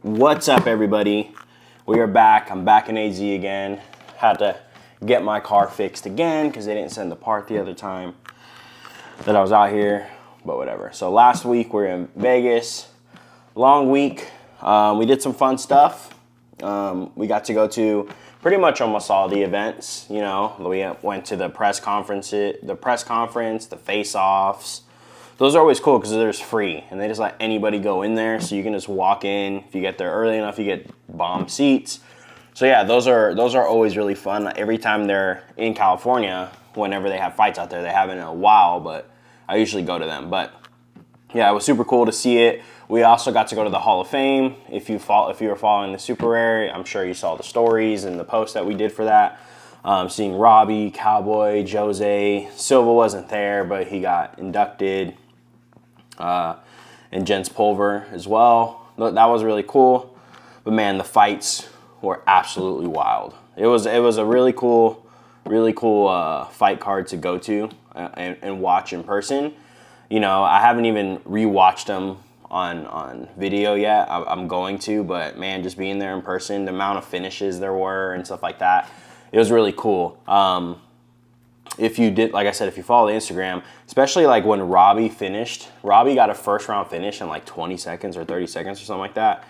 What's up, everybody? We are back. I'm back in AZ again. Had to get my car fixed again because they didn't send the part the other time that I was out here, but whatever. So last week we were in Vegas. Long week. We did some fun stuff. We got to go to pretty much almost all the events. You know, we went to the press conference, the face-offs. Those are always cool because there's free, and they just let anybody go in there, so you can just walk in. If you get there early enough, you get bomb seats. So yeah, those are always really fun. Every time they're in California, whenever they have fights out there, they haven't in a while, but I usually go to them. But yeah, it was super cool to see it. We also got to go to the Hall of Fame. If you were following the Super Rare, I'm sure you saw the stories and the posts that we did for that. Seeing Robbie, Cowboy, Jose. Silva wasn't there, but he got inducted. And Jens Pulver as well. That was really cool. But man, the fights were absolutely wild. It was a really cool fight card to go to and watch in person. You know, I haven't even rewatched them on video yet. I'm going to, but man, just being there in person, the amount of finishes there were and stuff like that, it was really cool. If you did, like I said, if you follow the Instagram, especially like when Robbie finished, Robbie got a first round finish in like 20 seconds or 30 seconds or something like that.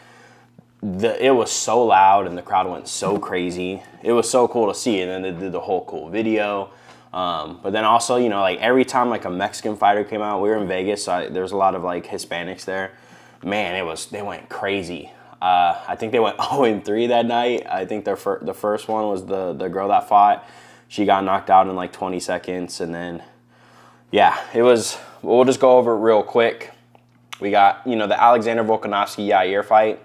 It was so loud and the crowd went so crazy. It was so cool to see. And then they did the whole cool video. But then also, you know, like every time like a Mexican fighter came out, we were in Vegas, so there was a lot of like Hispanics there. Man, they went crazy. I think they went 0-3 that night. I think the first one was the girl that fought. She got knocked out in like 20 seconds, and then, yeah, we'll just go over it real quick. We got, you know, the Alexander Volkanovski-Yair fight.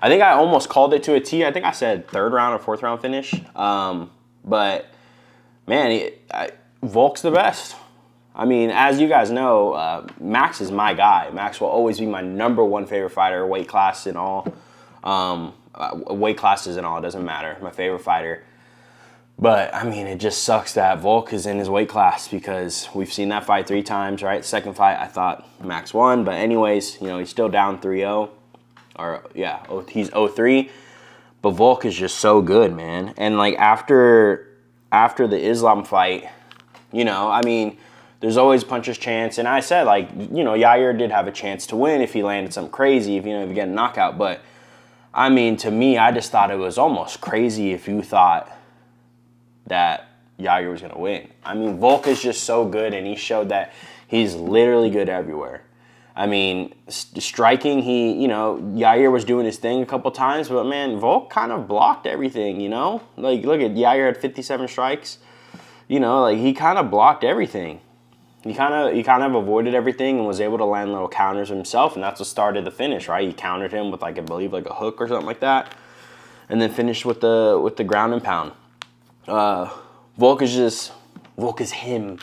I think I almost called it to a T. I think I said third round or fourth round finish. But, man, Volk's the best. I mean, as you guys know, Max is my guy. Max will always be my #1 favorite fighter, weight class and all. Weight classes and all, it doesn't matter. My favorite fighter. But, I mean, it just sucks that Volk is in his weight class because we've seen that fight 3 times, right? Second fight, I thought Max won. But anyways, you know, he's still down 3-0. Or, yeah, he's 0-3. But Volk is just so good, man. And, like, after the Islam fight, you know, I mean, there's always puncher's chance. And I said, like, you know, Yair did have a chance to win if he landed something crazy, if you get a knockout. But, I mean, to me, I just thought it was almost crazy if you thought that Yair was going to win. I mean, Volk is just so good, and he showed that he's literally good everywhere. I mean, striking, you know, Yair was doing his thing a couple times, but man, Volk kind of blocked everything, you know? Like, look at Yair had 57 strikes. You know, like, he kind of blocked everything. He kind of avoided everything and was able to land little counters himself, and that's what started the finish, right? He countered him with, like, I believe, like a hook or something like that, and then finished with the ground and pound. Volk is him.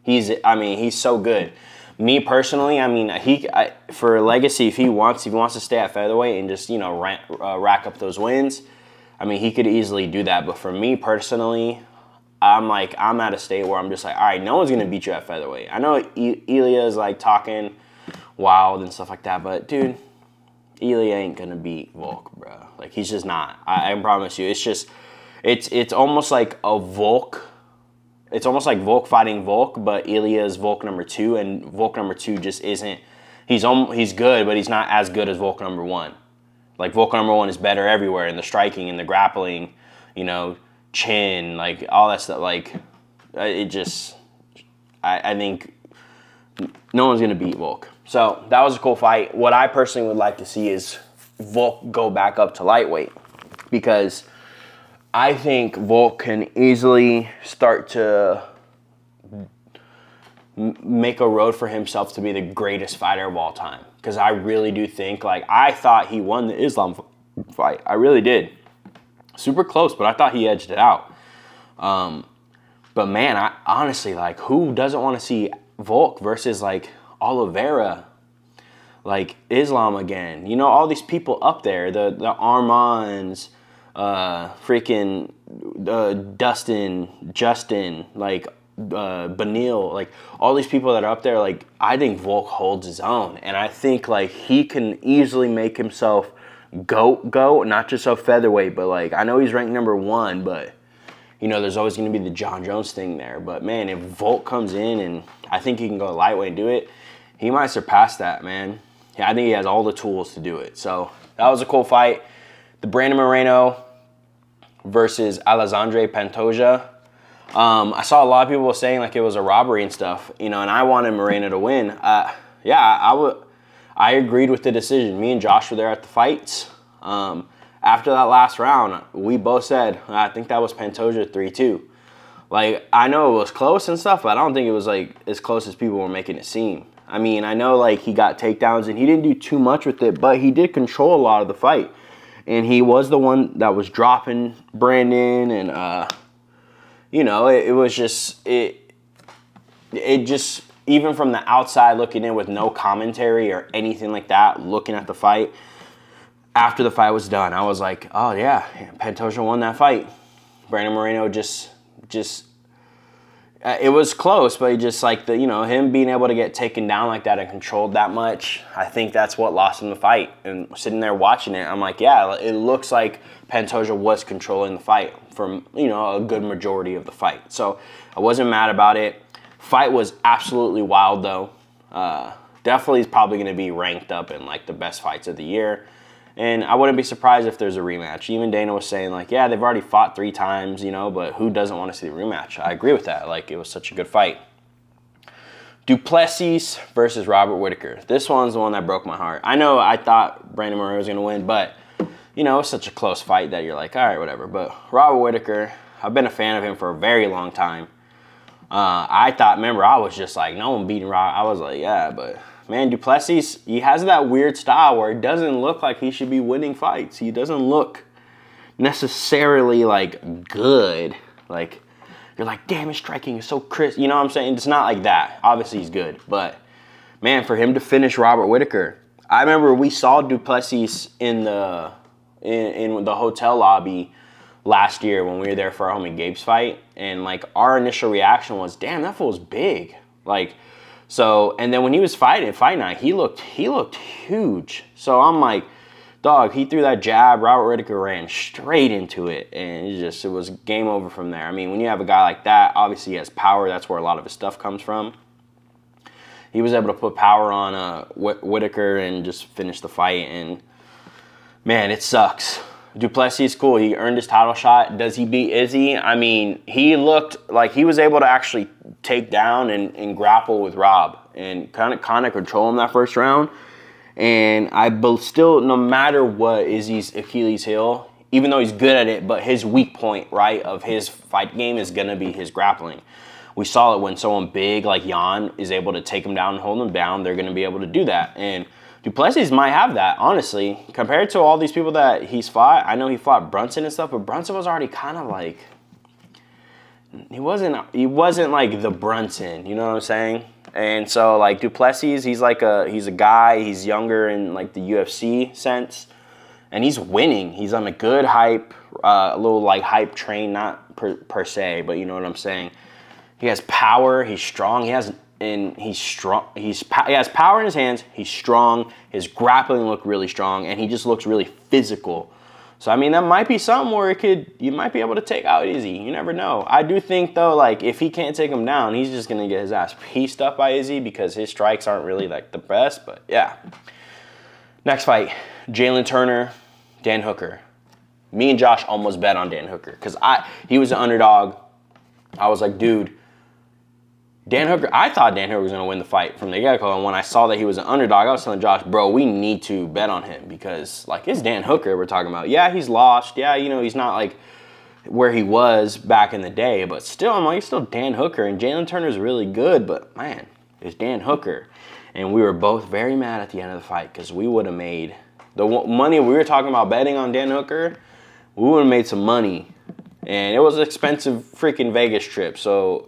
He's so good. Me personally, I mean, for Legacy, if he wants to stay at featherweight and just, you know, rack up those wins, I mean, he could easily do that. But for me personally, I'm at a state where I'm just like, all right, no one's gonna beat you at featherweight. I know Ilya is like talking wild and stuff like that, but dude, Ilya ain't gonna beat Volk, bro. Like, he's just not. I promise you. It's just. It's almost like a Volk. It's almost like Volk fighting Volk, but Ilya is Volk #2, and Volk #2 just isn't. He's good, but he's not as good as Volk #1. Like, Volk #1 is better everywhere in the striking and the grappling, you know, chin, like all that stuff. Like, it just, I think no one's gonna beat Volk. So that was a cool fight. What I personally would like to see is Volk go back up to lightweight, because I think Volk can easily start to make a road for himself to be the greatest fighter of all time. Because I really do think, like, I thought he won the Islam fight. I really did. Super close, but I thought he edged it out. But man, I honestly, like, who doesn't want to see Volk versus, like, Oliveira, like, Islam again? You know, all these people up there, the freaking Dustin, Justin, like, Benil, like all these people that are up there, like I think Volk holds his own, and I think like he can easily make himself go, not just a featherweight, but like I know he's ranked #1, but you know there's always going to be the John Jones thing there. But man, if Volk comes in and I think he can go lightweight and do it, he might surpass that, man. Yeah, I think he has all the tools to do it. So that was a cool fight. The Brandon Moreno versus Alexandre Pantoja. I saw a lot of people saying like it was a robbery and stuff, you know, and I wanted Moreno to win. Yeah, I agreed with the decision. Me and Josh were there at the fights. After that last round, we both said, I think that was Pantoja 3-2. Like, I know it was close and stuff, but I don't think it was like as close as people were making it seem. I mean, I know like he got takedowns and he didn't do too much with it, but he did control a lot of the fight. And he was the one that was dropping Brandon, and you know, it was just it just, even from the outside looking in with no commentary or anything like that, looking at the fight, after the fight was done, I was like, oh yeah, Pantoja won that fight. Brandon Moreno just it was close, but just like the, you know, him being able to get taken down like that and controlled that much, I think that's what lost him the fight. And sitting there watching it, I'm like, yeah, it looks like Pantoja was controlling the fight for, you know, a good majority of the fight. So I wasn't mad about it. Fight was absolutely wild though. Definitely is probably going to be ranked up in like the best fights of the year. And I wouldn't be surprised if there's a rematch. Even Dana was saying, like, yeah, they've already fought 3 times, you know, but who doesn't want to see the rematch? I agree with that. Like, it was such a good fight. Duplessis versus Robert Whittaker. This one's the one that broke my heart. I know I thought Brandon Moreno was going to win, but, you know, it's such a close fight that you're like, all right, whatever. But Robert Whittaker, I've been a fan of him for a very long time. I thought, remember, I was just like, no one beating Robert. I was like, yeah, but... man, Duplessis, he has that weird style where it doesn't look like he should be winning fights. He doesn't look necessarily, like, good. Like, you're like, damn, his striking is so crisp. You know what I'm saying? It's not like that. Obviously, he's good. But, man, for him to finish Robert Whittaker, I remember we saw Duplessis in the hotel lobby last year when we were there for our homie Gabe's fight. And, like, our initial reaction was, damn, that fool's big. Like... so, and then when he was fighting fight night, he looked huge. So I'm like, dog, he threw that jab, Robert Whittaker ran straight into it, and it was game over from there. I mean, when you have a guy like that, obviously he has power. That's where a lot of his stuff comes from. He was able to put power on Whittaker and just finish the fight, and man, it sucks. Duplessis is cool. He earned his title shot. Does he beat Izzy? I mean, he looked like he was able to actually take down and grapple with Rob and kind of control him that first round. And still, no matter what Izzy's Achilles heel, even though he's good at it, but his weak point, right, of his fight game is going to be his grappling. We saw it when someone big like Jan is able to take him down and hold him down, they're going to be able to do that. And Duplessis might have that, honestly. Compared to all these people that he's fought, I know he fought Brunson and stuff, but Brunson was already kind of like, he wasn't like the Brunson, you know what I'm saying? And so like Duplessis, he's a guy, he's younger in like the UFC sense, and he's winning. He's on a good hype, a little like hype train, not per se, but you know what I'm saying? He has power, he's strong, he has power in his hands, he's strong, his grappling looked really strong, and he just looks really physical. So, I mean, that might be something where you might be able to take out Izzy. You never know. I do think, though, like, if he can't take him down, he's just going to get his ass pieced up by Izzy because his strikes aren't really, like, the best, but, yeah. Next fight, Jalen Turner, Dan Hooker. Me and Josh almost bet on Dan Hooker because he was an underdog. I was like, dude, Dan Hooker, I thought Dan Hooker was going to win the fight from the get-go, and when I saw that he was an underdog, I was telling Josh, bro, we need to bet on him because, like, it's Dan Hooker we're talking about. Yeah, he's lost. Yeah, you know, he's not, like, where he was back in the day, but still, I'm like, he's still Dan Hooker, and Jalen Turner's really good, but, man, it's Dan Hooker. And we were both very mad at the end of the fight because we would have made the money we were talking about betting on Dan Hooker, we would have made some money. And it was an expensive freaking Vegas trip, so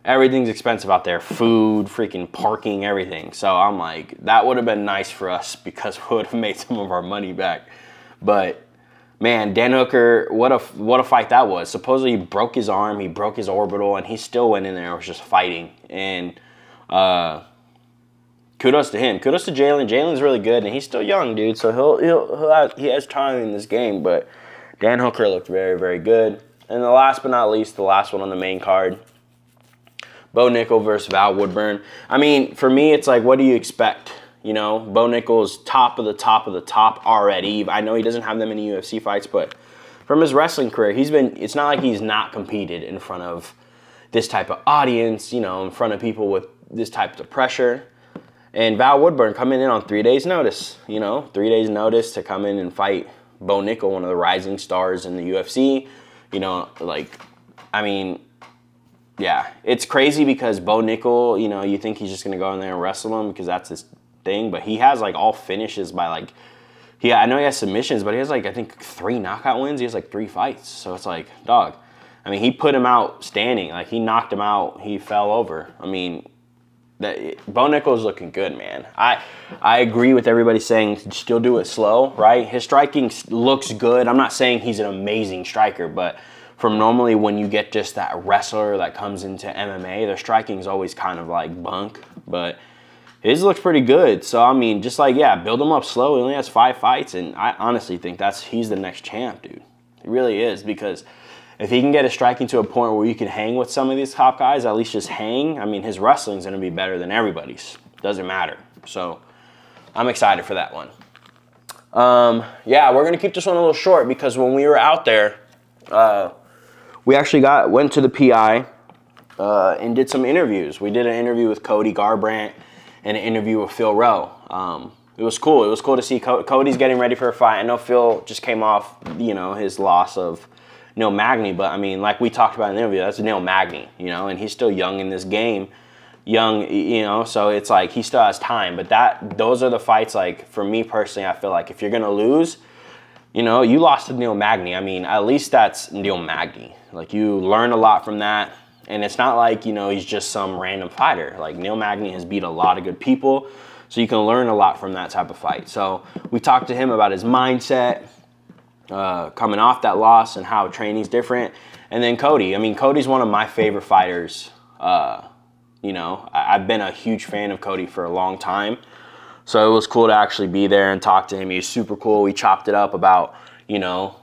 everything's expensive out there. Food, freaking parking, everything. So I'm like, that would have been nice for us because we would have made some of our money back. But, man, Dan Hooker, what a fight that was. Supposedly he broke his arm, he broke his orbital, and he still went in there and was just fighting. And kudos to him. Kudos to Jalen. Jalen's really good, and he's still young, dude. So he has time in this game. But Dan Hooker looked very, very good. And the last but not least, the last one on the main card, Bo Nickel versus Val Woodburn. I mean, for me, it's like, what do you expect? You know, Bo Nickel's top of the top of the top already. I know he doesn't have that many UFC fights, but from his wrestling career, it's not like he's not competed in front of this type of audience, you know, in front of people with this type of pressure. And Val Woodburn coming in on 3 days' notice, you know, 3 days' notice to come in and fight Bo Nickel, one of the rising stars in the UFC. You know, like, I mean, yeah, it's crazy because Bo Nickel, you know, you think he's just going to go in there and wrestle him because that's his thing, but he has, like, all finishes by, like, I know he has submissions, but he has, like, I think 3 knockout wins. He has, like, 3 fights. So it's like, dog, I mean, he put him out standing. Like, he knocked him out. He fell over. I mean, Bo Nickel's looking good, man. I agree with everybody saying still do it slow, right? His striking looks good. I'm not saying he's an amazing striker, but from normally when you get just that wrestler that comes into MMA, their striking is always kind of like bunk, but his looks pretty good. So, I mean, just like, yeah, build him up slow. He only has 5 fights, and I honestly think he's the next champ, dude. He really is, because if he can get his striking to a point where you can hang with some of these top guys, at least just hang, I mean, his wrestling's going to be better than everybody's. Doesn't matter. So, I'm excited for that one. Yeah, we're going to keep this one a little short because when we were out there, we actually went to the PI and did some interviews. We did an interview with Cody Garbrandt and an interview with Phil Rowe. It was cool. It was cool to see Cody's getting ready for a fight. I know Phil just came off, you know, his loss of Neil Magny, but I mean, like we talked about in the interview, that's Neil Magny, you know, and he's still young in this game. Young, you know, so it's like he still has time. But those are the fights, like, for me personally, I feel like if you're going to lose, you know, you lost to Neil Magny. I mean, at least that's Neil Magny. Like, you learn a lot from that. And it's not like, you know, he's just some random fighter. Like, Neil Magny has beat a lot of good people. So you can learn a lot from that type of fight. So we talked to him about his mindset, coming off that loss and how training's different. And then Cody. I mean, Cody's one of my favorite fighters. You know, I've been a huge fan of Cody for a long time. So it was cool to actually be there and talk to him. He was super cool. We chopped it up about, you know,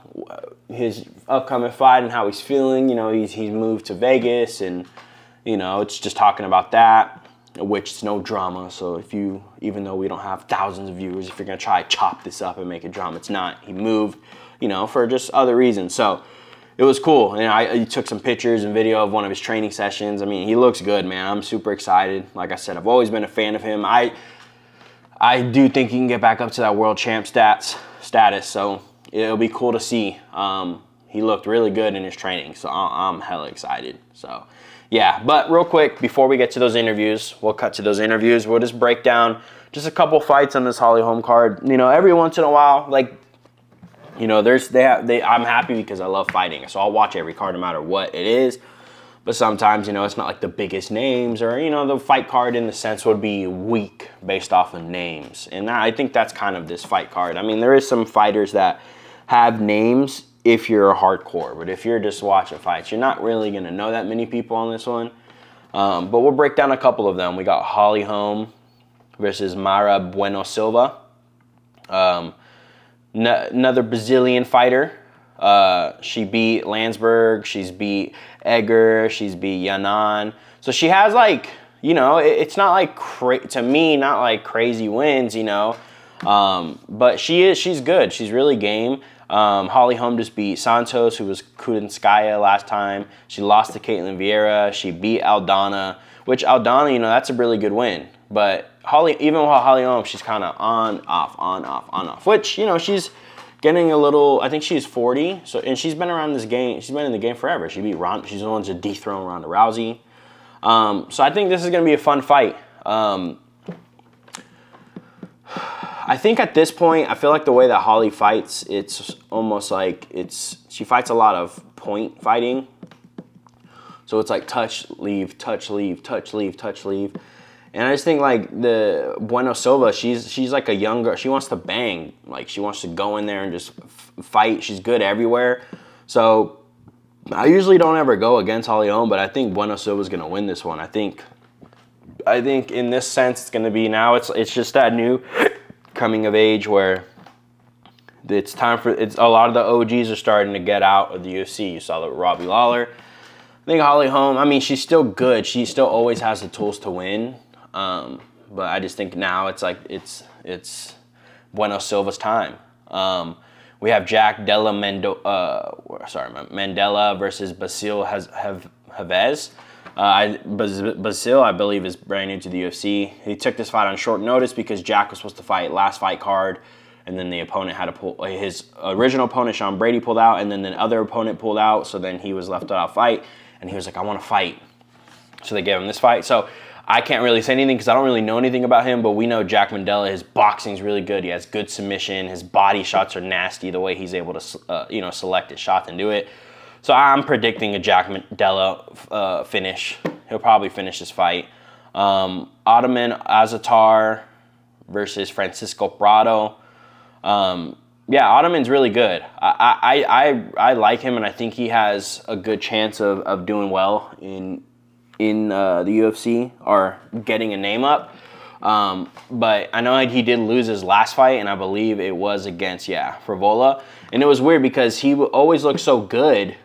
his upcoming fight and how he's feeling. You know, he's moved to Vegas, and, you know, it's just talking about that, which is no drama. So even though we don't have thousands of viewers, if you're going to try to chop this up and make it drama, it's not. He moved, you know, for just other reasons. So it was cool. And I took some pictures and video of one of his training sessions. I mean, he looks good, man. I'm super excited. Like I said, I've always been a fan of him. I do think he can get back up to that world champ status, so it'll be cool to see. He looked really good in his training, so I'm hella excited. So, yeah. But real quick, before we get to those interviews, we'll cut to those interviews. We'll just break down just a couple fights on this Holm card. You know, every once in a while, like, you know, I'm happy because I love fighting, so I'll watch every card no matter what it is. But sometimes, you know, it's not like the biggest names, or, you know, the fight card in the sense would be weak based off of names. And I think that's kind of this fight card. I mean, there is some fighters that have names if you're a hardcore, but if you're just watching fights, you're not really going to know that many people on this one. But we'll break down a couple of them. We got Holm versus Mara Bueno Silva. Another Brazilian fighter. She beat Landsberg, she's beat Egger, she's beat Yanan. So she has, like, you know, it's not like, to me, not like crazy wins, you know. But she's good. She's really game. Holm just beat Santos, who was Kudenskaya last time. She lost to Caitlin Vieira. She beat Aldana, which Aldana, you know, that's a really good win. But even with Holm, she's kind of on, off, which, you know, she's getting a little, I think she's 40, so, and she's been around this game, she's been in the game forever. She beat Ronda, she's the one to dethrone Ronda Rousey. So I think this is going to be a fun fight. I think at this point, I feel like the way that Holly fights, it's almost like she fights a lot of point fighting. So it's like touch, leave, touch, leave, touch, leave, touch, leave. And I just think like the Bueno Silva, she's like a younger. She wants to bang. Like she wants to go in there and just fight. She's good everywhere. So I usually don't ever go against Holly Holm, but I think Bueno Silva's gonna win this one. I think in this sense it's gonna be now. It's just that new coming of age where it's time for a lot of the OGs are starting to get out of the UFC. You saw that with Robbie Lawler. I think Holly Holm, I mean, she's still good. She still always has the tools to win. But I just think now it's like it's Bueno Silva's time. We have Jack Della Mandela versus Basil Havez. Basil, I believe, is brand new to the UFC. He took this fight on short notice because Jack was supposed to fight last fight card, and then the opponent had to pull. His original opponent, Sean Brady, pulled out, and then the other opponent pulled out. So then he was left without a fight, and he was like, "I want to fight." So they gave him this fight. So I can't really say anything because I don't really know anything about him, but we know Jack Mandela, his boxing's really good. He has good submission. His body shots are nasty, the way he's able to select his shots and do it. So I'm predicting a Jack Mandela finish. He'll probably finish this fight. Ottoman Azatar versus Francisco Prado. Yeah, Ottoman's really good. I like him, and I think he has a good chance of doing well in the UFC or getting a name up. But I know he did lose his last fight, and I believe it was against, Frivola. And it was weird because he always looked so good,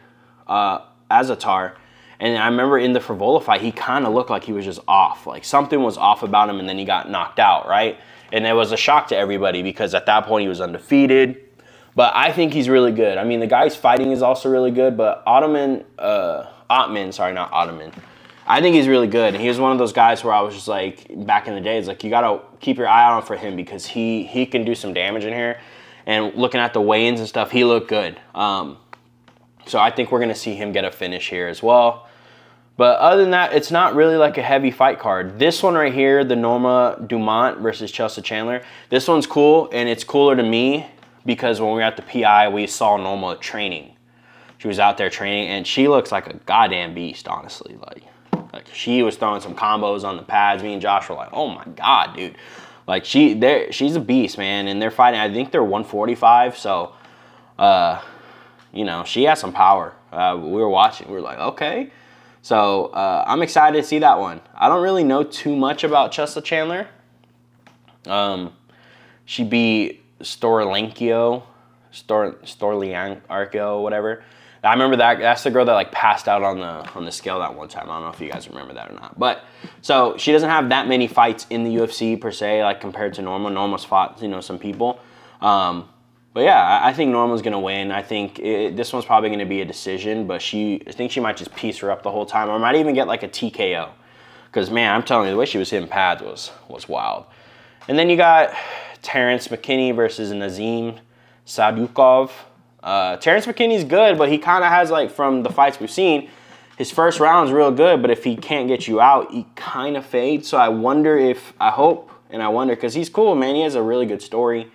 Azatar. And I remember in the Frivola fight, he kind of looked like he was just off. Like something was off about him, and then he got knocked out, right? And it was a shock to everybody because at that point he was undefeated. But I think he's really good. I mean, the guy he's fighting is also really good, but Ottman, sorry, not Ottoman. I think he's really good. And he was one of those guys where I was just like, back in the day, it's like you got to keep your eye on for him because he can do some damage in here. And looking at the weigh-ins and stuff, he looked good. So I think we're going to see him get a finish here as well. But other than that, it's not really like a heavy fight card. This one right here, the Norma Dumont versus Chelsea Chandler, this one's cool, and it's cooler to me because when we were at the PI, we saw Norma training. She was out there training, and she looks like a goddamn beast, honestly. Like she was throwing some combos on the pads. Me and Josh were like, oh my God, dude. Like she's a beast, man. And they're fighting, I think they're 145. So, she has some power. We were watching. We were like, okay. So I'm excited to see that one. I don't really know too much about Chelsea Chandler. She beat Storlianco, whatever. I remember that. That's the girl that like passed out on the scale that one time. I don't know if you guys remember that or not. But so she doesn't have that many fights in the UFC per se, like compared to Norma. Norma's fought some people. But yeah, I think Norma's gonna win. I think this one's probably gonna be a decision, but I think she might just piece her up the whole time, or might even get like a TKO. Because man, I'm telling you, the way she was hitting pads was wild. And then you got Terrence McKinney versus Nazim Sadukov. Terrence McKinney's good, but he kind of has, like, from the fights we've seen, his first round's real good, but if he can't get you out, he kind of fades. So I wonder because he's cool, man. He has a really good story.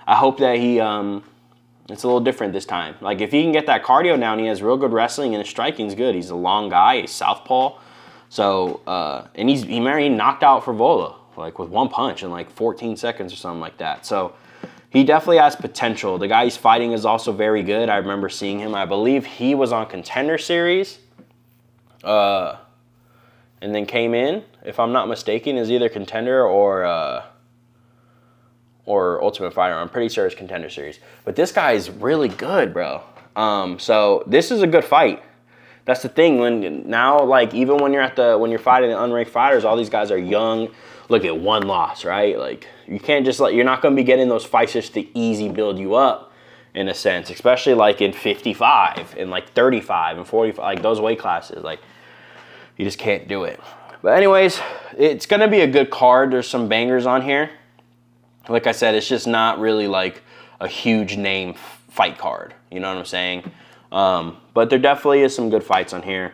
I hope that it's a little different this time. Like, if he can get that cardio down, he has real good wrestling, and his striking's good. He's a long guy. He's southpaw. So, and he knocked out Frivola, like, with one punch in, like, 14 seconds or something like that. So he definitely has potential. The guy he's fighting is also very good. I remember seeing him. I believe he was on Contender Series and then came in, if I'm not mistaken, is either Contender or Ultimate Fighter. I'm pretty sure it's Contender Series. But this guy is really good, bro. So this is a good fight. That's the thing. Even when you're fighting the unranked fighters, all these guys are young. Look at one loss, right? Like, you can't just you're not going to be getting those fights just to easy build you up, in a sense, especially like in 55 and like 35 and 45, like those weight classes. Like, you just can't do it. But anyways, it's going to be a good card. There's some bangers on here. Like I said, it's just not really like a huge name fight card. You know what I'm saying? But there definitely is some good fights on here.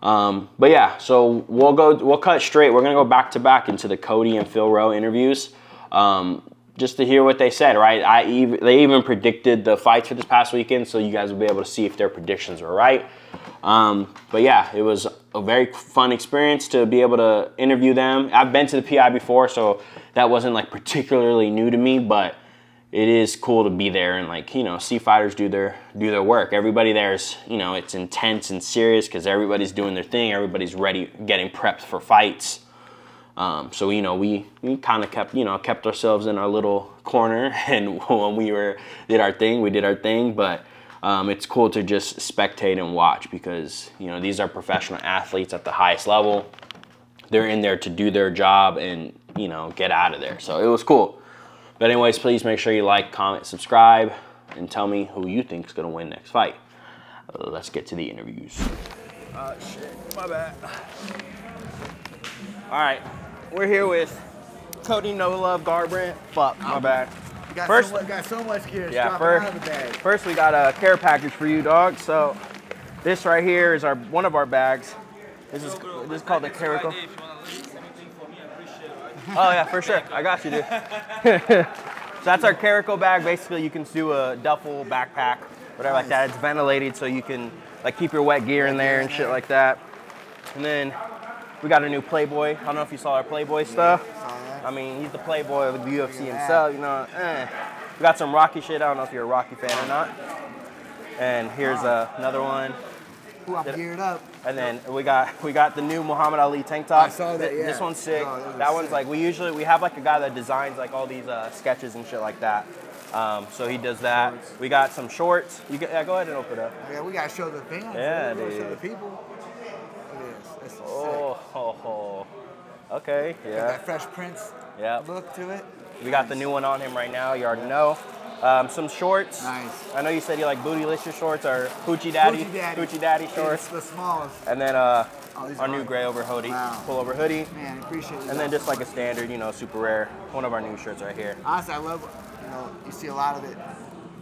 But yeah, so we'll cut straight. We're gonna go back to back into the Cody and Phil Rowe interviews, just to hear what they said. Right? They even predicted the fights for this past weekend, so you guys will be able to see if their predictions were right. But yeah, it was a very fun experience to be able to interview them. I've been to the PI before, so that wasn't like particularly new to me, but it is cool to be there and like, you know, see fighters do their work. Everybody there's, you know, it's intense and serious because everybody's doing their thing. Everybody's ready, getting prepped for fights. So, you know, we kind of kept ourselves in our little corner, and when we did our thing, but it's cool to just spectate and watch because, you know, these are professional athletes at the highest level. They're in there to do their job and, you know, get out of there. So it was cool. But anyways, please make sure you like, comment, subscribe, and tell me who you think is going to win next fight. Let's get to the interviews. Shit, my bad. All right, we're here with Cody No Love Garbrandt. Fuck, my bad. You got so much gear. Yeah, first we got a care package for you, dog. So this right here is one of our bags. This is called the Carico. Oh yeah, for sure. I got you, dude. So that's our Carico bag. Basically, you can do a duffel, backpack, whatever like that. It's ventilated, so you can like keep your wet gear in there and shit like that. And then we got a new Playboy. I don't know if you saw our Playboy stuff. I mean, he's the Playboy of the UFC himself, you know. We got some Rocky shit. I don't know if you're a Rocky fan or not. And here's another one. Ooh, I'm geared up. And then we got the new Muhammad Ali tank top. I saw that, yeah. This one's sick. Oh, that one's sick. Like we have like a guy that designs like all these sketches and shit like that. So he does that. We got some shorts. Go ahead and open it up. Yeah, we gotta show the fans. Yeah, we gotta dude. show the people. Look at this. That's Oh. Okay. Got Yeah. that Fresh Prince look to it. We got the new one on him right now. You already know. Some shorts. Nice. I know you said you like Bootylicious shorts or Hoochie Daddy shorts. It's the smallest. And then our new gray over hoodie, pullover hoodie. Man, I appreciate it. And then just like a standard, you know, super rare, one of our new shirts right here. Honestly, I love, you know, you see a lot of it.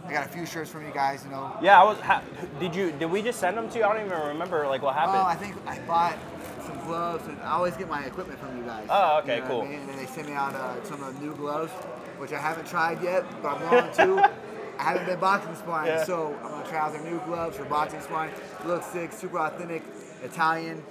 I got a few shirts from you guys, you know. Yeah, did we just send them to you? I don't even remember like what happened. Oh, I think I bought some gloves, and I always get my equipment from you guys. Oh, okay, you know cool. What I mean? And then they sent me out some of the new gloves, which I haven't tried yet, but I'm going to. I haven't been boxing sparring, so I'm going to try out their new gloves for boxing sparring. Look sick, super authentic, Italian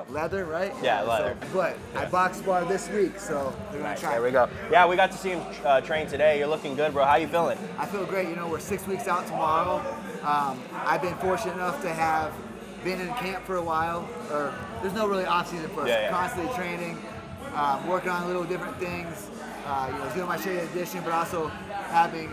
leather, right? Yeah, leather. So, but I box sparred this week, so they're going to try. There we go. Yeah, we got to see him train today. You're looking good, bro. How you feeling? I feel great. You know, we're 6 weeks out tomorrow. I've been fortunate enough to have been in camp for a while. There's no really off-season for us. Constantly training, working on little different things. You know, doing my shaded edition, but also having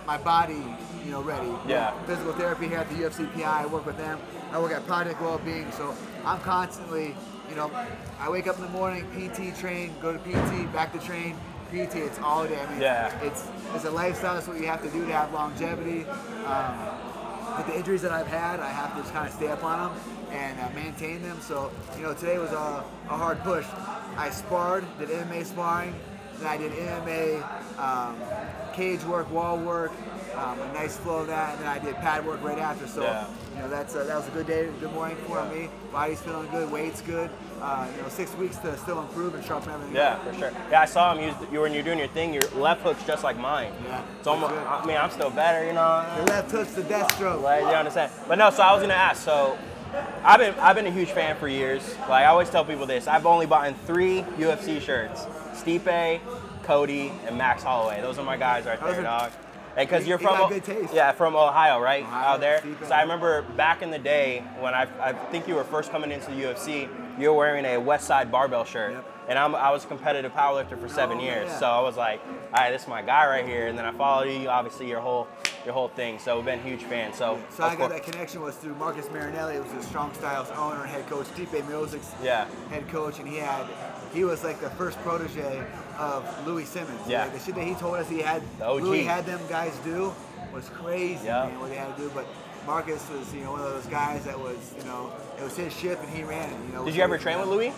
my body, you know, ready. Yeah. Physical therapy here at the UFC PI. I work with them. I work at Project Wellbeing, so I'm constantly, you know, I wake up in the morning, PT train, go to PT, back to train, PT. It's all day. I mean, it's a lifestyle. It's what you have to do to have longevity. With the injuries that I've had, I have to just kind of stay up on them and maintain them. So, you know, today was a hard push. I sparred, did MMA sparring, then I did MMA cage work, wall work, a nice flow of that, and then I did pad work right after. So, you know, that was a good day, good morning for me. Body's feeling good, weight's good. You know, 6 weeks to still improve and sharpen everything. Yeah, for sure. Yeah, I saw him. When you're doing your thing, your left hook's just like mine. Yeah. It's almost. I mean, I'm still better, you know. Your left hook's the death stroke. Like, you understand? But no. So I was gonna ask. So I've been a huge fan for years. Like I always tell people this. I've only bought in 3 UFC shirts: Stipe, Cody, and Max Holloway. Those are my guys right there, dog. And because you're from, from Ohio, right? Out there. So I remember back in the day when I think you were first coming into the UFC, you were wearing a West Side Barbell shirt. Yep. And I was a competitive powerlifter for 7 years. So I was like, all right, this is my guy right here. And then I followed you, obviously your whole thing. So we've been huge fans. So I got that connection was through Marcus Marinelli. It was the Strong Styles owner and head coach, Stipe Miosic's head coach, and he was like the first protege of Louis Simmons. Yeah. Like the shit that he told us Louis had them guys do was crazy, man, what they had to do. But Marcus was, you know, one of those guys that was, you know, it was his ship and he ran it. You know. Did you ever train with Louis?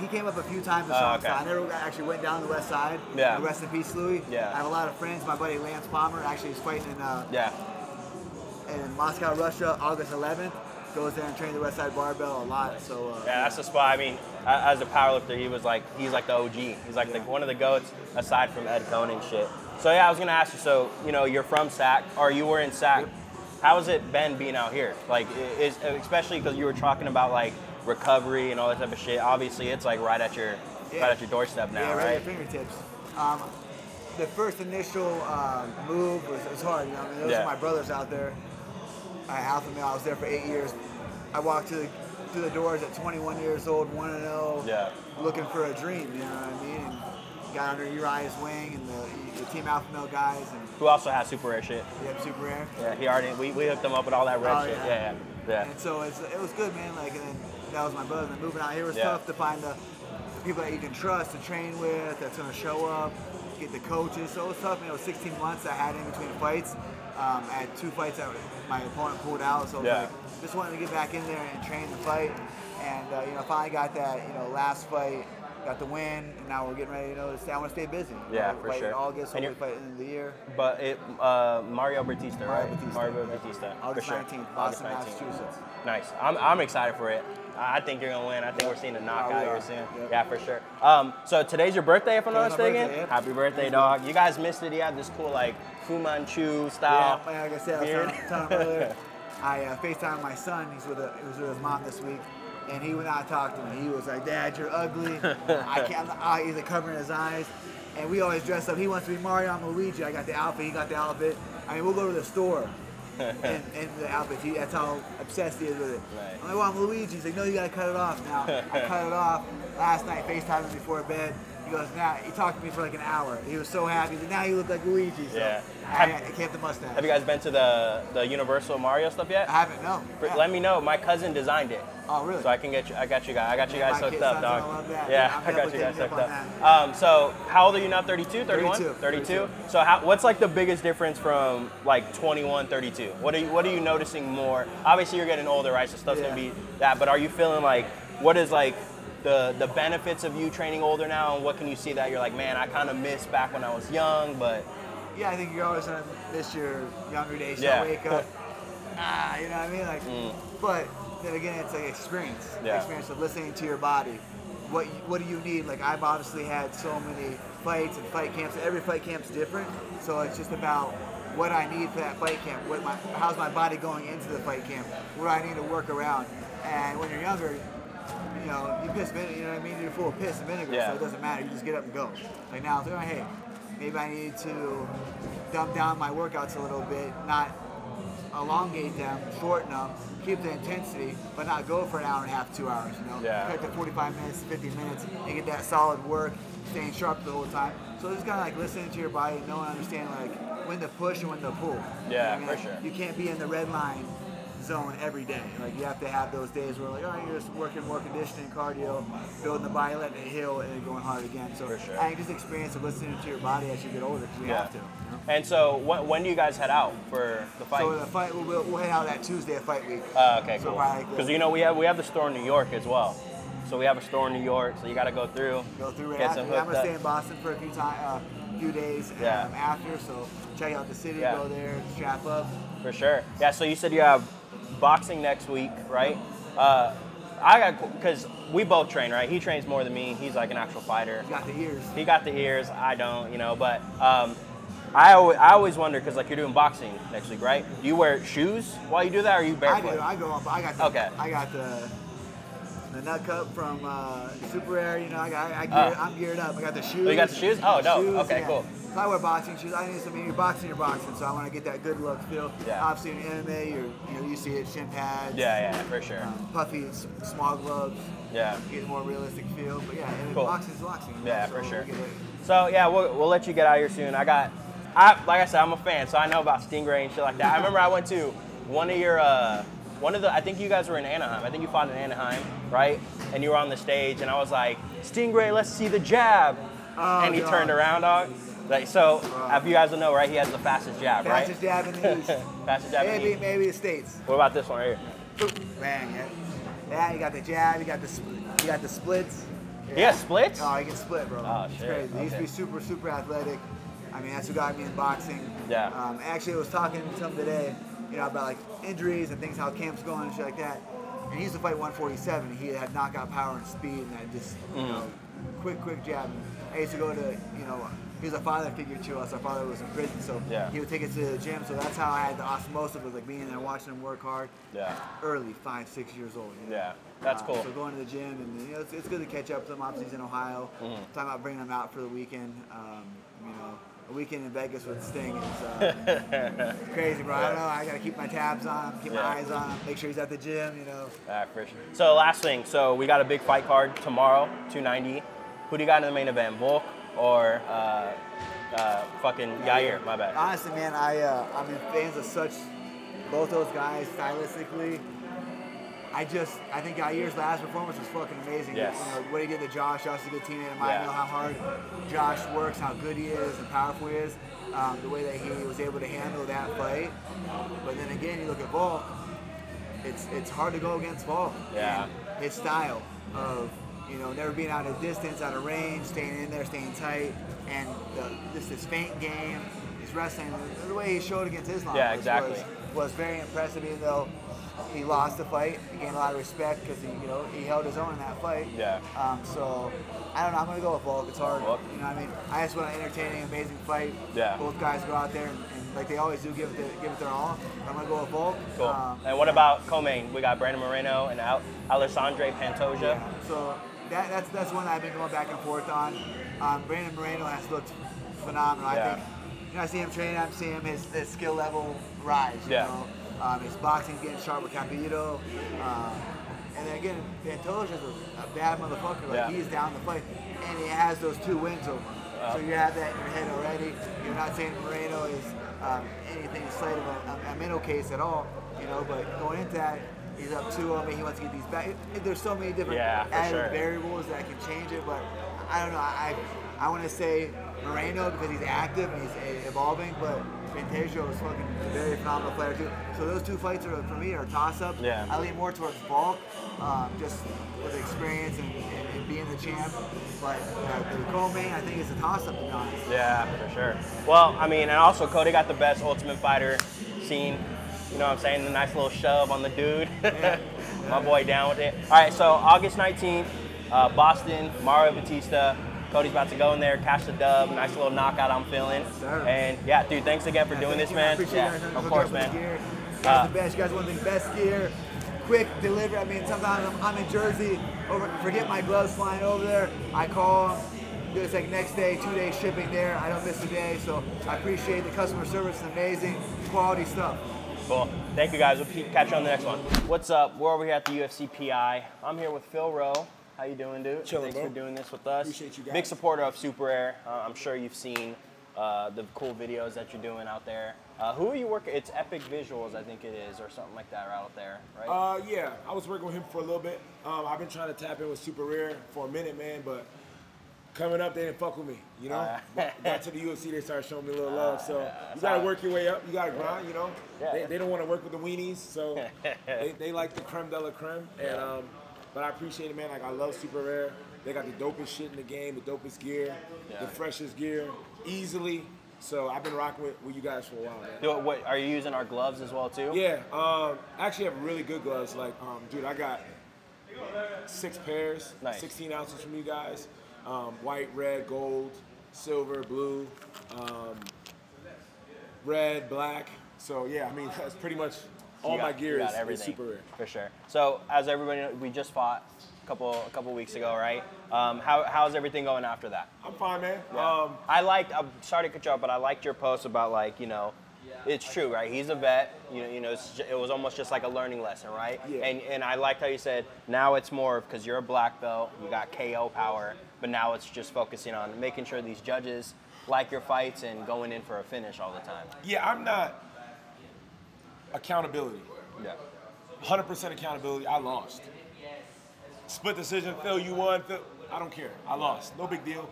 He came up a few times to Strong Style. I never actually went down the West Side. Yeah. Rest in peace, Louis. Yeah. I have a lot of friends. My buddy Lance Palmer actually is fighting in Moscow, Russia, August 11th. Goes there and trains the West Side Barbell a lot. So yeah, that's the spot. I mean, as a powerlifter, he's like the OG. He's like one of the goats aside from Ed Cohn and shit. So yeah, I was gonna ask you. So you know, you're from SAC, or you were in SAC. How has it been being out here? Like, especially because you were talking about like recovery and all that type of shit. Obviously, it's like right at your doorstep now, right right? at your fingertips. The first initial move was hard. You know, I mean, those are my brothers out there. Alpha male. I was there for 8 years. I walked through the doors at 21 years old, 1-0, looking for a dream. You know what I mean? And got under Uriah's wing and the Team Alpha Male guys. And who also has super rare shit. Yep, super rare. Yeah, he already, we hooked him up with all that red shit. Yeah. And so it was good, man. Like, and then that was my brother. And moving out here was tough to find the people that you can trust to train with, that's going to show up, get the coaches. So it was tough, man. It was 16 months I had in between fights. I had 2 fights that my opponent pulled out, so like, just wanted to get back in there and train the fight. And you know, finally got that, you know, last fight, got the win, and now we're getting ready, you know, to stay. I want to stay busy. Yeah, for sure. In August, hopefully fight at the end of the year. But Mario Batista, right? Mario Batista. August 19th, Boston, Massachusetts. Nice. I'm excited for it. I think you're gonna win. I think we're seeing a knockout here soon. Yeah, for sure. So today's your birthday, if I'm not mistaken. Birthday, Happy birthday, dog. You guys missed it. He had this cool like Fu Manchu style. Yeah, like I said, I was telling him earlier. I FaceTimed my son. He was with his mom this week, and he went out and talked to me. He was like, "Dad, you're ugly." I can't. He's like covering his eyes, and we always dress up. He wants to be Mario. I'm Luigi. I got the outfit. He got the outfit. I mean, we'll go to the store. and the outfit. That's how obsessed he is with it. Right. I'm like, well, I'm Luigi. He's like, no, you gotta cut it off now. I cut it off last night, FaceTimed him before bed. He goes, now, he talked to me for like an hour. He was so happy. He's like, now you look like Luigi. So I kept the mustache. Have you guys been to the Universal Mario stuff yet? I haven't, no. Let me know. My cousin designed it. Oh, really? So I can get you. I got you guys hooked up, dog. Love that. Yeah, I got you guys hooked up. So how old are you now? 32, 31? 32. So what's like the biggest difference from like 21, 32? What are you noticing more? Obviously you're getting older, right? So stuff's gonna be that. But are you feeling like what is like the benefits of you training older now, and what can you see that you're like, man, I kind of missed back when I was young, but yeah, I think you're always gonna miss your younger days. You wake up, you know what I mean? Like, but then again, it's like experience. Experience of listening to your body. What do you need? Like, I've obviously had so many fights and fight camps. Every fight camp's different, so it's just about what I need for that fight camp. How's my body going into the fight camp? What do I need to work around? And when you're younger, you know, you piss vinegar. You know what I mean? You're full of piss and vinegar, so it doesn't matter. You just get up and go. Like now, I'm like, hey, maybe I need to dumb down my workouts a little bit, not elongate them, shorten them, keep the intensity, but not go for an hour and a half, 2 hours, you know? Cut to 45 minutes, 50 minutes, and get that solid work, staying sharp the whole time. So just kind of like listening to your body, knowing and understanding like when to push and when to pull. Yeah, I mean, for sure. You can't be in the red line zone every day. Like, you have to have those days where like, all right, you're just working more conditioning, cardio, building the body, letting it heal, and then going hard again. So I think just experience of listening to your body as you get older, because you have to. You know? And so when do you guys head out for the fight? So the fight, we'll head out that Tuesday at fight week. Okay, cool. Because you know we have the store in New York as well. So we have a store in New York, so you got to go through. Get some I'm gonna stay in Boston for a few days after. So check out the city, go there, strap up. For sure. Yeah. So you said you have boxing next week, right? Because we both train, right? He trains more than me. He's like an actual fighter. He got the ears. I don't, you know. But I always wonder, because like you're doing boxing next week, right? Do you wear shoes while you do that, or are you barefoot? I go up. I got the nut cup from Super Air. You know, I'm geared up. I got the shoes. Oh, you got the shoes? Oh, no. Okay, cool. If I wear boxing shoes, I need something. You're boxing, so I want to get that good look feel. Obviously in MMA, you see it, shin pads. Yeah, for sure. Puffy, small gloves. Yeah. Get a more realistic feel. But yeah, boxing's boxing. Yeah, for sure. So yeah, we'll let you get out here soon. Like I said, I'm a fan, so I know about Stingray and shit like that. I remember I went to I think you guys were in Anaheim. I think you fought in Anaheim, right? And you were on the stage, and I was like, Stingray, let's see the jab. And he turned around, dog. Like, so, if you guys don't know, right, he has the fastest jab, right? Fastest jab in the East. Fastest jab in the East. Maybe the States. What about this one right here? Bang, yeah. You got the jab, you got the splits. Yeah. He has splits? Oh, he can split, bro. Oh, it's shit. crazy. He used to be super, super athletic. I mean, that's what got me in boxing. Yeah. Actually, I was talking to him today, you know, about like injuries and things, how camp's going and shit like that. And he used to fight 147. He had knockout power and speed, and that just, you know, quick jab. I used to go to, you know, he was a father figure to us. Our father was in prison, so Yeah. he would take us to the gym. So that's how I had the osmosis, was like being there, watching him work hard. Yeah. Early, 5, 6 years old. You know? Yeah, that's cool. So going to the gym, and you know, it's good to catch up with him. Obviously, he's in Ohio. Talking about bringing him out for the weekend. You know, a weekend in Vegas with Sting is crazy, bro. I don't know. I gotta keep my tabs on him, keep my eyes on him, make sure he's at the gym. You know. For sure. So last thing, so we got a big fight card tomorrow, 290. Who do you got in the main event, Volk or fucking Yair? My bad. Honestly, man, I'm fans of both those guys stylistically. I think Yair's last performance was fucking amazing. Yes. You know, what he did to Josh. Josh is a good teammate of mine. I know how hard Josh works, how good he is, and powerful he is. The way that he was able to handle that fight. But then again, you look at Volk. It's hard to go against Volk. Yeah. And his style of, you know, never being out of distance, out of range, staying in there, staying tight, and just his feint game, his wrestling, the way he showed against Islam was very impressive. Even though he lost the fight, he gained a lot of respect because he held his own in that fight. Yeah. So I don't know. I'm gonna go with Volk. It's hard. You know what I mean? I just want an entertaining, amazing fight. Yeah. Both guys go out there and like they always do, give it their all. I'm gonna go with Volk. Cool. And what about co-main? We got Brandon Moreno and Alessandre Pantoja. Yeah. So that's one I've been going back and forth on. Brandon Moreno has looked phenomenal. Yeah. I think, you know, I see him training, I'm seeing his skill level rise. You know? His boxing's getting sharp with Capillo. And then again, Pantoja's a bad motherfucker. Like he's down the fight, and he has those 2 wins over. So you have that in your head already. You're not saying Moreno is anything slight of a mental case at all, you know. But going into that, he's up 2-0. He wants to get these back. There's so many different added variables that can change it. But I don't know. I want to say Moreno because he's active and he's evolving, but Pantoja was fucking a very phenomenal player too. So those 2 fights for me are toss-ups. Yeah. I lean more towards Volk, just with experience and being the champ. But the co-main, I think, is a toss-up, to be honest. Yeah, for sure. Well, I mean, and also Cody got the best Ultimate Fighter scene. You know what I'm saying? The nice little shove on the dude. My boy down with it. All right, so August 19th, Boston, Mario Batista. Cody's about to go in there, catch the dub, nice little knockout I'm feeling. And yeah, dude, thanks again for doing this, man. Yeah, of course, man. You guys the best. You guys want the best gear, quick delivery. I mean, sometimes I'm in Jersey, forget my gloves flying over there. I call them. It's like next day, 2-day shipping there. I don't miss a day, so I appreciate the customer service. It's amazing, quality stuff. Cool. Thank you, guys. We'll catch you on the next one. What's up? We're over here at the UFC PI. I'm here with Phil Rowe. How you doing, dude? Chilling, Thanks for doing this with us. Appreciate you guys. Big supporter of Super Air. I'm sure you've seen the cool videos that you're doing out there. Who are you working? It's Epic Visuals, I think it is, or something like that, out there, right? Yeah, I was working with him for a little bit. I've been trying to tap in with Super Rare for a minute, man, but coming up, they didn't fuck with me, you know? Got to the UFC, they started showing me a little love, so you gotta work your way up, you gotta grind, you know? They don't want to work with the weenies, so they like the creme de la creme, and but I appreciate it, man. Like, I love Super Rare. They got the dopest shit in the game, the dopest gear, the freshest gear, easily. So I've been rocking with you guys for a while, man. What, are you using our gloves as well, too? Yeah, actually have really good gloves. Like, dude, I got 6 pairs, 16 ounces from you guys. White, red, gold, silver, blue, red, black. So yeah, I mean, that's pretty much all my gear is Super Rare. For sure. So as everybody knows, we just fought a couple weeks ago, right? How's everything going after that? I'm fine, man. Yeah. I'm sorry to cut you off, but I liked your post about, like, you know, it's true, right? He's a vet. You know, it was almost just like a learning lesson, right? Yeah. And I liked how you said now it's more because you're a black belt, you got KO power, but now it's just focusing on making sure these judges like your fights and going in for a finish all the time. Yeah, I'm not accountability. Yeah. 100% accountability. I lost. Split decision. Phil, you won. Phil, I don't care. I lost. No big deal.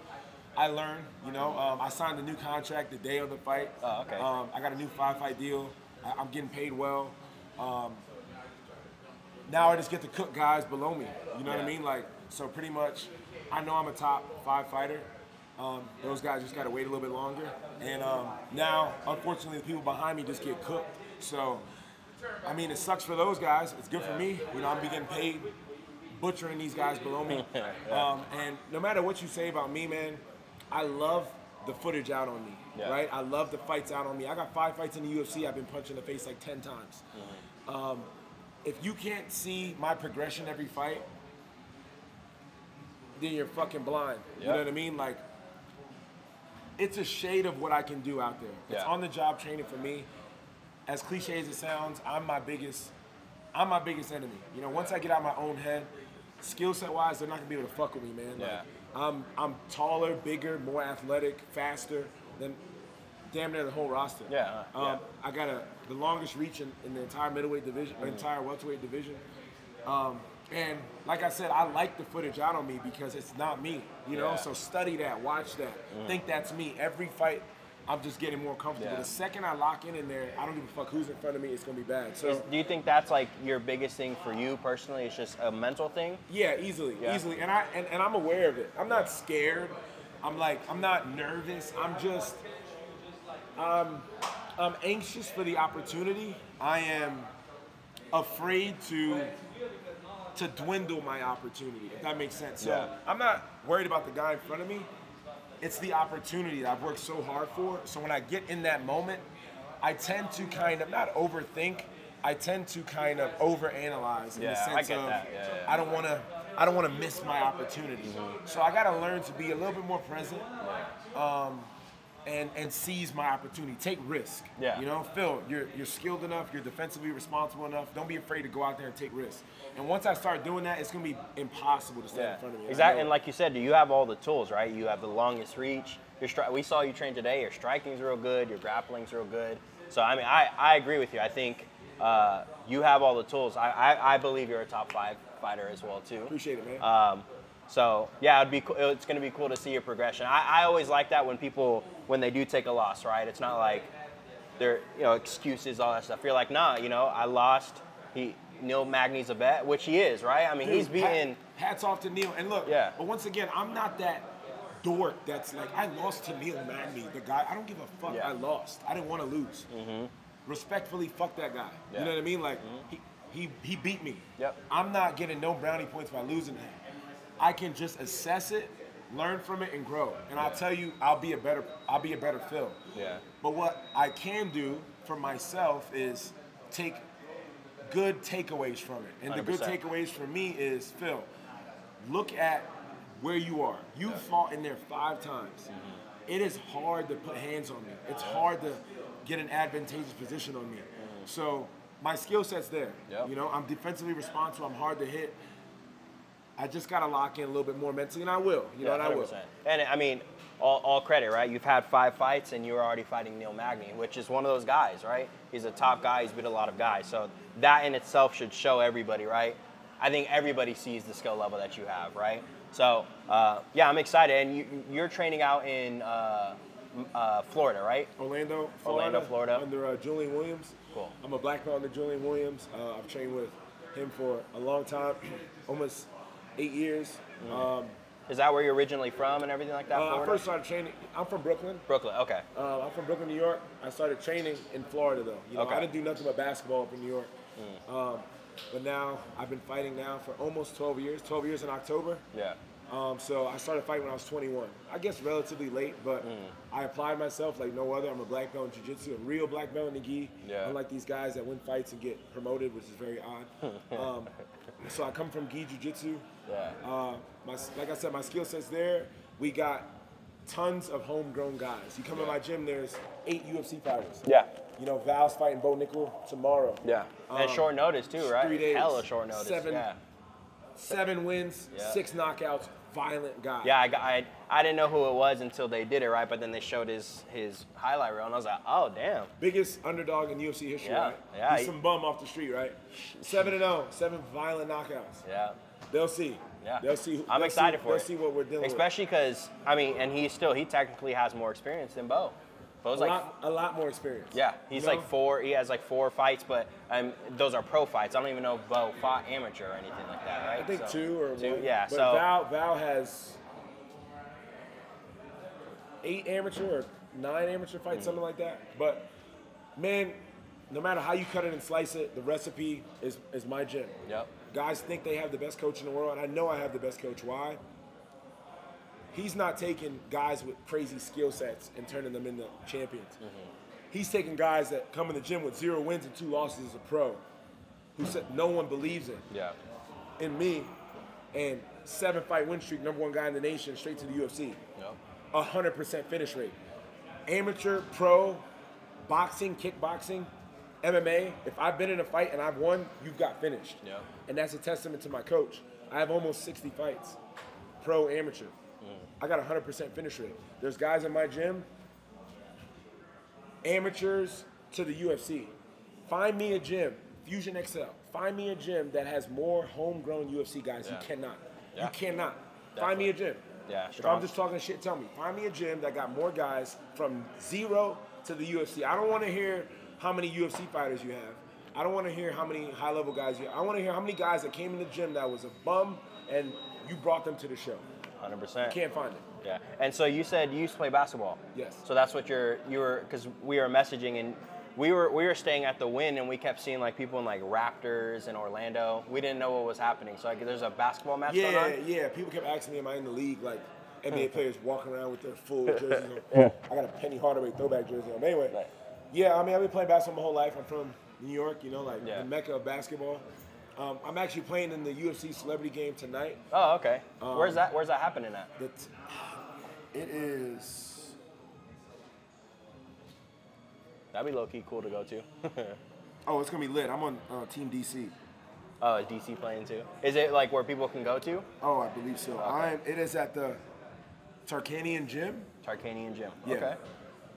I learned, you know. I signed a new contract the day of the fight. Oh, okay. I got a new 5-fight deal. I'm getting paid well. Now I just get to cook guys below me. You know what I mean? Like, so pretty much, I know I'm a top 5 fighter. Those guys just got to wait a little bit longer. And now, unfortunately, the people behind me just get cooked. So, I mean, it sucks for those guys. It's good for me. You know, I'm getting paid butchering these guys below me. And no matter what you say about me, man, I love the footage out on me, right? I love the fights out on me. I got 5 fights in the UFC. I've been punched in the face like 10 times. If you can't see my progression every fight, then you're fucking blind. You know what I mean? Like, it's a shade of what I can do out there. It's on the job training for me. As cliche as it sounds, I'm my biggest enemy. You know, once I get out of my own head, skill set wise, they're not gonna be able to fuck with me, man. Like, I'm taller, bigger, more athletic, faster than damn near the whole roster. I got the longest reach in the entire middleweight division, entire welterweight division. And like I said, I like the footage out on me because it's not me, you know? So study that, watch that, think that's me. Every fight, I'm just getting more comfortable. The second I lock in there, I don't give a fuck who's in front of me, it's gonna be bad. So do you think that's like your biggest thing for you personally? It's just a mental thing? Yeah, easily. And I'm aware of it. I'm not scared. I'm not nervous. I'm anxious for the opportunity. I am afraid to dwindle my opportunity, if that makes sense. So I'm not worried about the guy in front of me. It's the opportunity that I've worked so hard for. So when I get in that moment, I tend to kind of not overthink. I tend to kind of overanalyze in the sense of I don't want to miss my opportunity. So I got to learn to be a little bit more present. And seize my opportunity. Take risk. You know, Phil, you're skilled enough. You're defensively responsible enough. Don't be afraid to go out there and take risks. And once I start doing that, it's gonna be impossible to stand in front of me. Exactly. And like you said, you have all the tools, right? You have the longest reach. We saw you train today. Your striking's real good. Your grappling's real good. So I mean, I agree with you. I think you have all the tools. I believe you're a top 5 fighter as well too. Appreciate it, man. So yeah, it's going to be cool to see your progression. I always like that when they do take a loss, right? It's not like they're, excuses, all that stuff. You're like, nah, I lost. Neil Magny's a vet, which he is, right? I mean, he's beaten. Hats off to Neil. And look, but once again, I'm not that dork that's like, I lost to Neil Magny, the guy. I don't give a fuck. I lost. I didn't want to lose. Respectfully, fuck that guy. You know what I mean? Like, he beat me. I'm not getting no brownie points by losing him. I can just assess it, learn from it, and grow. And I'll tell you, I'll be a better Phil. But what I can do for myself is take good takeaways from it. And 100%. The good takeaways for me is, Phil, look at where you are. You fought in there 5 times. It is hard to put hands on me. It's hard to get an advantageous position on me. So my skill set's there. I'm defensively responsible. I'm hard to hit. I just got to lock in a little bit more mentally, and I will. And I will. And I mean, all credit, right? You've had 5 fights, and you were already fighting Neil Magny, which is one of those guys, right? He's a top guy. He's beat a lot of guys. So that in itself should show everybody, right? I think everybody sees the skill level that you have, right? So, yeah, I'm excited. And you're training out in Florida, right? Orlando, Florida. Under Julian Williams. Cool. I'm a black belt under Julian Williams. I've trained with him for a long time, almost 8 years. Is that where you're originally from and everything like that? I first started training. I'm from Brooklyn. Okay. I'm from Brooklyn, New York. I started training in Florida, though. I didn't do nothing but basketball up in New York. But now I've been fighting now for almost 12 years. 12 years in October. So I started fighting when I was 21. I guess relatively late, but I applied myself like no other. I'm a black belt in jiu-jitsu, a real black belt in the gi. Unlike these guys that win fights and get promoted, which is very odd. So I come from gi jiu-jitsu. Like I said, my skill set's there. We got tons of homegrown guys. You come in my gym, there's 8 UFC fighters. Val's fighting Bo Nickel tomorrow. And short notice too, right? 3 days. Hella short notice. 7 wins, 6 knockouts, violent guy. I didn't know who it was until they did it, right? But then they showed his highlight reel, and I was like, oh, damn. Biggest underdog in UFC history, right? He's some bum off the street, right? 7-0, 7 violent knockouts. They'll see. They'll see. I'm excited for it. They'll see what we're dealing with. Especially because, I mean, and he technically has more experience than Bo. Bo's a lot more experience. He's he has like 4 fights, but those are pro fights. I don't even know if Bo fought amateur or anything like that, right? I think 2 or 1. Yeah, but Val has 8 amateur or 9 amateur fights, something like that. But man, no matter how you cut it and slice it, the recipe is my gym. Guys think they have the best coach in the world, and I know I have the best coach. Why? he's not taking guys with crazy skill sets and turning them into champions. He's taking guys that come in the gym with 0 wins and 2 losses as a pro, who said no one believes in. Yeah. In me, and 7-fight win streak, #1 guy in the nation, straight to the UFC. Yep. 100% finish rate. Amateur, pro, boxing, kickboxing, MMA, if I've been in a fight and I've won, you've got finished. Yep. And that's a testament to my coach. I have almost 60 fights, pro, amateur. I got 100% finish rate. There's guys in my gym, amateurs to the UFC. Find me a gym, Fusion XL. Find me a gym that has more homegrown UFC guys. Yeah. You cannot. Yeah. You cannot. Definitely. Find me a gym. Yeah, If strong. I'm just talking shit, tell me. Find me a gym that got more guys from 0 to the UFC. I don't want to hear how many UFC fighters you have. I don't want to hear how many high-level guys you have. I want to hear how many guys that came in the gym that was a bum and you brought them to the show. 100%. Can't find it. Yeah. And so you said you used to play basketball. Yes. So that's what you were, because we were messaging and we were staying at the Wynn and we kept seeing like people in like Raptors and Orlando. We didn't know what was happening. So like there's a basketball match going on. Yeah. People kept asking me, am I in the league? Like NBA players walking around with their full jerseys on. I got a Penny Hardaway throwback jersey on. But anyway, Right. yeah, I mean, I've been playing basketball my whole life. I'm from New York, you know, like Yeah. the mecca of basketball. I'm actually playing in the UFC celebrity game tonight. Oh, okay. Where's that happening at? It is. That'd be low-key cool to go to. Oh, it's gonna be lit. I'm on Team DC. Oh, is DC playing too? Is it like where people can go to? Oh, I believe so. Okay. It is at the Tarkanian Gym. Tarkanian Gym. Yeah. Okay.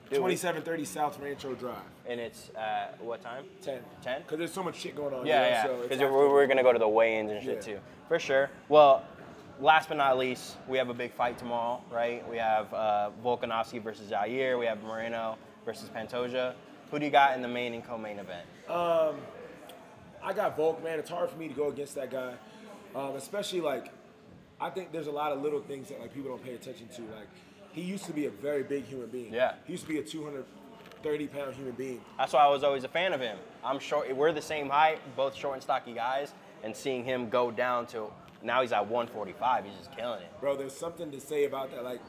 2730 South Rancho Drive. And it's at what time? 10. 10? Because there's so much shit going on. Yeah, you know, yeah. so it's Because after- we're going to go to the weigh-ins and shit Yeah. too. For sure. Well, last but not least, we have a big fight tomorrow, right? We have Volkanovski versus Jair. We have Moreno versus Pantoja. Who do you got in the main and co-main event? I got Volk, man. It's hard for me to go against that guy. Especially, like, I think there's a lot of little things that, like, people don't pay attention to. Like, he used to be a very big human being. Yeah. He used to be a 230-pound human being. That's why I was always a fan of him. I'm short. We're the same height, both short and stocky guys, and seeing him go down to now he's at 145. He's just killing it. Bro, there's something to say about that. Like,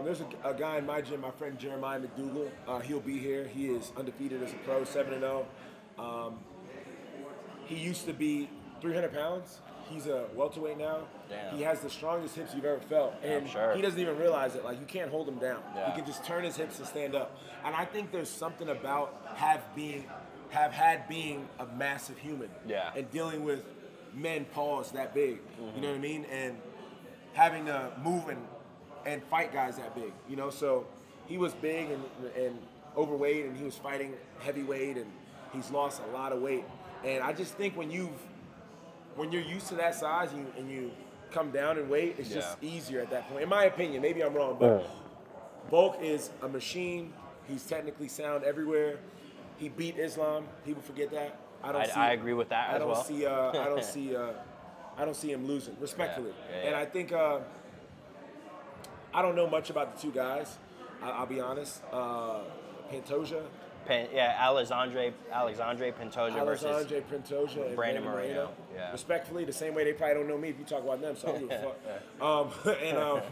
there's a guy in my gym, my friend Jeremiah McDougal. He'll be here. He is undefeated as a pro, 7-0. He used to be 300 pounds. He's a welterweight now. Damn. He has the strongest hips you've ever felt. And I'm sure. he doesn't even realize it. Like, you can't hold him down. Yeah. He can just turn his hips to stand up. And I think there's something about have had being a massive human. Yeah. And dealing with men paws that big. You know what I mean? And having to move and fight guys that big. You know, so he was big and overweight, and he was fighting heavyweight, and he's lost a lot of weight. And I just think when you're used to that size and you come down in weight, it's just easier at that point. In my opinion, maybe I'm wrong, but Volk is a machine. He's technically sound everywhere. He beat Islam. People forget that. I agree with that as well. I don't see him losing, respectfully. Yeah. And I think I don't know much about the two guys. I'll be honest. Pantoja. Alexandre Pantoja versus Pantoja and Brandon Moreno. Yeah. Respectfully, the same way they probably don't know me if you talk about them, so I don't give a fuck.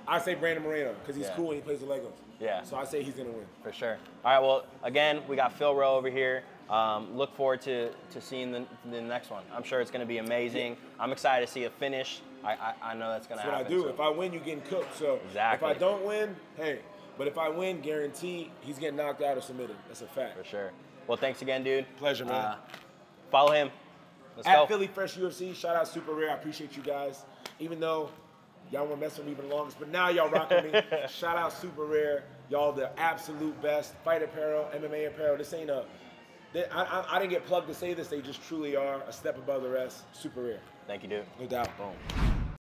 I say Brandon Moreno because he's cool and he plays the Legos. Yeah. So I say he's going to win. For sure. All right, well, again, we got Phil Rowe over here. Look forward to seeing the next one. I'm sure it's going to be amazing. I'm excited to see a finish. I know that's going to happen. That's what I do. So. If I win, you're getting cooked. So Exactly. if I don't win, hey. But if I win, guarantee he's getting knocked out or submitted. That's a fact. For sure. Well, thanks again, dude. Pleasure, man. Follow him. Let's At go. Philly Fresh UFC, shout out Super Rare. I appreciate you guys. Even though y'all want to mess with me even the longest, but now y'all rocking me. Shout out Super Rare. Y'all the absolute best. Fight apparel, MMA apparel. This ain't I didn't get plugged to say this. They just truly are a step above the rest. Super Rare. Thank you, dude. No doubt. Boom.